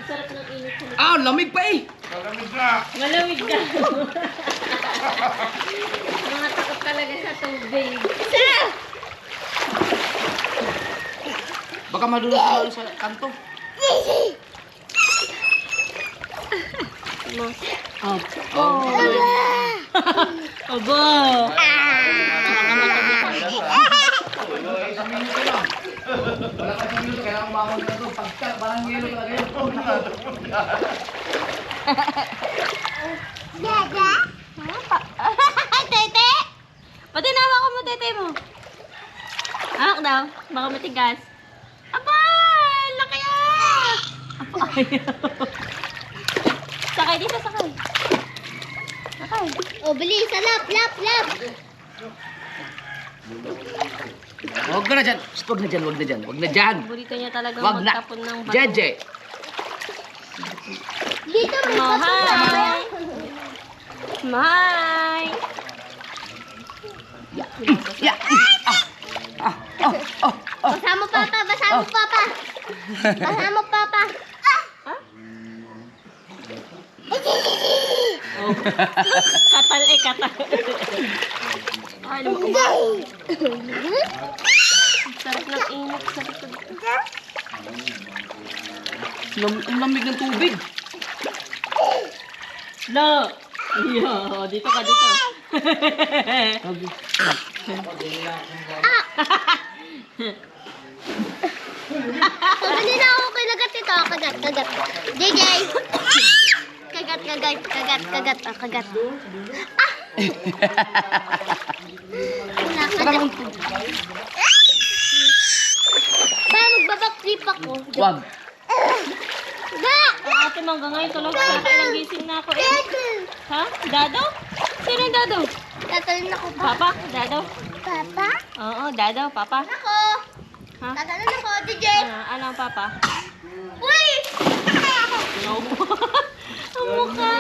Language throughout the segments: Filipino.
sarap ng init sa likod. Ah, lamig pa eh. Malamig na. Malamig ka. Mga takot talaga sa tubig. Baka madulas na sa kanto. Oh. Aba. Isang minuto lang. Wala ka isang minuto, kailangan umamon ka na ito. Pagka, parang yelo talaga yun. Tete! Pati nawa ko mo, tete mo. Hawak daw. Baka matigas. Aba! Laki ah! Sakay dito, sakay. Sakay. Oh, bilis. Lap, lap, lap. Huwag ka na dyan. Shh, Huwag na dyan, huwag na dyan. Huwag na dyan. Paborito niya talaga Huwag na. magtapon ng bato. Jeje. Dito may Oh, hi! Hi! Yeah. Basa mo, Papa. Basa mo, Papa. Basa mo, Papa. Oh. Katal eh, katal. Ay, sarap ng init sa likod. Ang lamig ng tubig. No! Iyo, dito ka, dito. Kanina ako kinagat ito. Kagat, kagat. JJ. Kagat, kagat, kagat, kagat. Kagat. Wala ka Parang dyan. Ba, magbabackflip ako. Wag. Ga! Ang ate mangga ngayon tulog sa akin. Ang gising na ako eh. Ha? Dado? Sino yung Dado? Tatalon ako pa. Papa? Dado? Papa? Oo, Dado. Papa? Ako. Ha? Tatalon ako, DJ. Ano ang Papa? Uy! No. Ang mukha.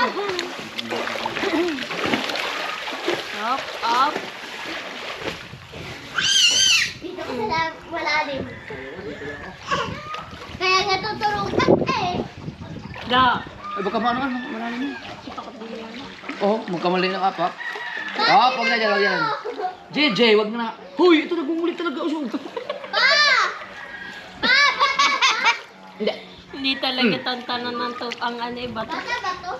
Up, up. Dito ko wala din. Kaya nga tuturukan eh. Da. Ay, baka maano ka, malalim mo. Takot din yan. Oo, magkamali ng apak. Oh, huwag na dyan, huwag yan. JJ, wag na. Huy, ito nagmumulit talaga. Usog. Pa! Pa! Hindi. Hindi talaga tantanan ng top ang ano eh, bato. Bata ba to?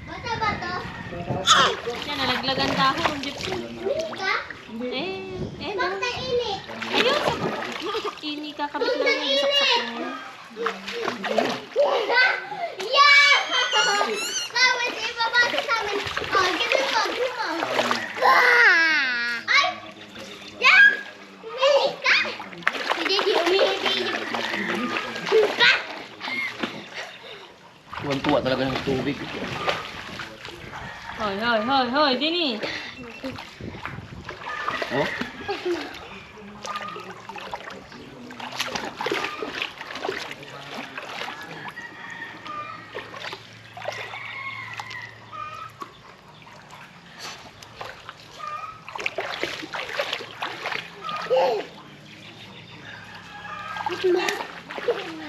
Bata ba to? Yan, nalaglagan dahon. Jeep. Init ka? Eh, Bakit na init? ayun. Ini kakabit lang yung saksak mo. Yeah! Bawat ibabasa sa amin. Oh, ganun mo, ganun mo. Ay! Yeah! Umihi ka! Hindi, di umihi ka! Tuwan-tuwa talaga ng tubig. Hoy, hoy, hoy, hoy, Dini. Oh?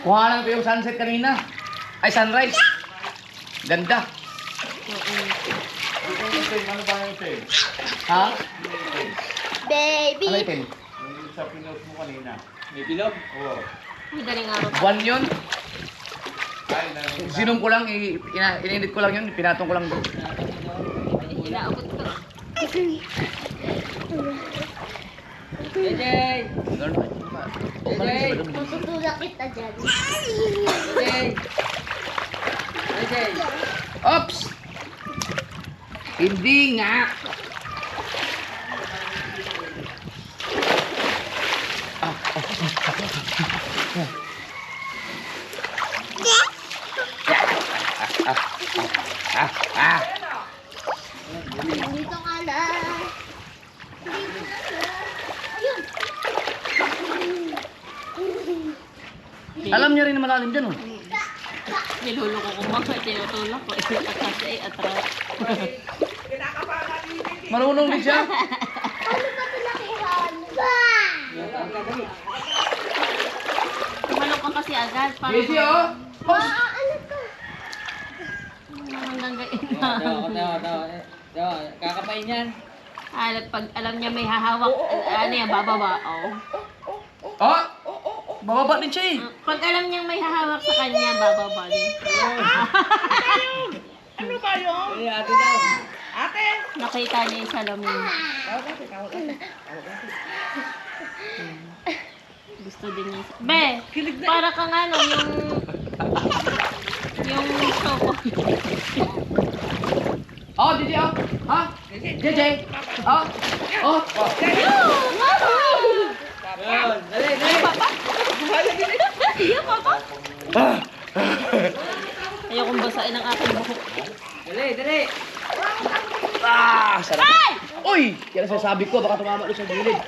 Kuha lang ito yung sunset kanina. Ay, sunrise. Ganda. Ano ba yung ito? Ha? Baby! Ano itin? Yung sa pinost mo kanina. May bilog. Oo. May daling araw. Buwan yun. Ay, na. Sinong ko lang, ininit ko lang yun, pinatong ko lang doon. Inaabot ko. JJ! Tutulak kita dyan. Oops! Hindi nga! Dito ka na. Dito ka na. Ayun. Alam niya rin na malalim dyan, oh. Nilulo ko kumakain. Tinutulak ko. Atras eh, atras. Marunong din siya. Ano ba ito nakuha? Manok ka kasi kasi agad. Para JC, oh! Ano ka? hanggang gayon na. Kakapain yan. Pag alam niya may hahawak, ano yan, bababa. Oh. Oh! Bababa din siya eh. Pag alam niyang may hahawak sa kanya, bababa din. Eh, ate daw. Nakita niya yung salamin. Gusto din niya. Be, para kang ano, yung choco. Oh, JJ, oh! Ha? JJ! Oh! Oh! Yun, dali, dali. Iyo, papa. Ayokong basain ang aking buhok. Dali, dali. Ah! Sarap! Ay! Uy! Yan ang sasabi ko, baka tumama doon sa gilid.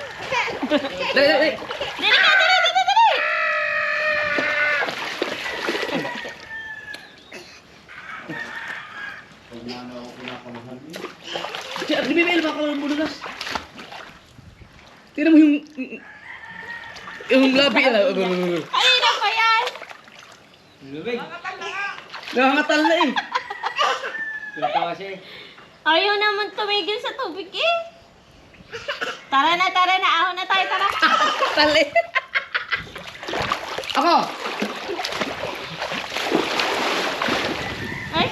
Dali, dali! Dali ka, dali! Siya, bibili baka mo lunas. Tingnan mo yung labi na. Kanina pa yan. Lubig. Nangangatal na eh. Ito kasi. Ayaw naman tumigil sa tubig eh. Tara na. Ahon na tayo, tara. Tali. Ako! Ay,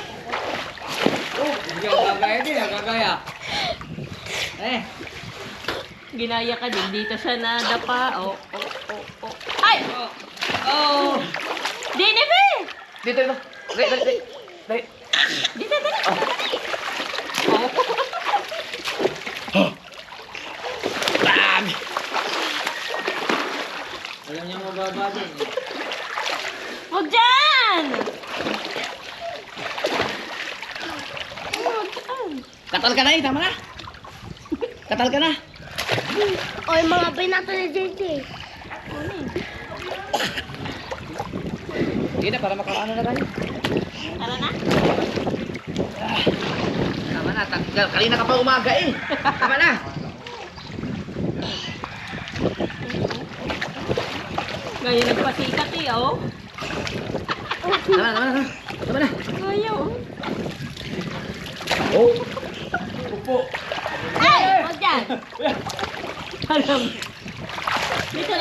Hindi ako gagaya din, ako gagaya. ginaya ka din. Dito siya nadapa. Oh. Ay! Oh! Dinibe! Dito, dito. Dali. Dito. Bam! Alam niya mababa din eh. Huwag dyan! Katal ka na eh, tama na. Katal ka na. Oy, mga binato ni JJ. Hindi na, para makaano na tayo. Tara na. Tama na, kanina ka pa umaga eh. Tama na. Ngayon nagpasikat eh, oh. Tama na. Ayaw. Oh. Upo. Ay! Huwag dyan! Alam. Dito.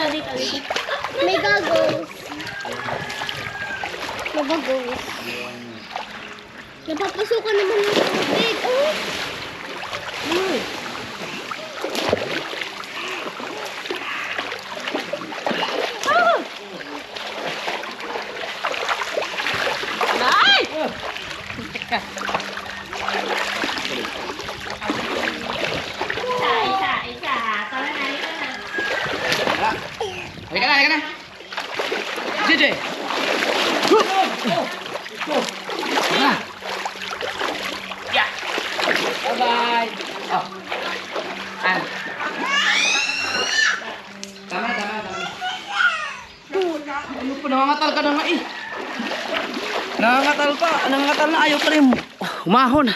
May goggles. May goggles. Napapasukan naman ng tubig. Oh! Ay! Isa. Tara na. Halika na. JJ. Tama na. Bye-bye! Oh. Tama na. Ano pa, nangangatal ka na nga eh. Nangangatal na, ayaw pa rin. Umahon.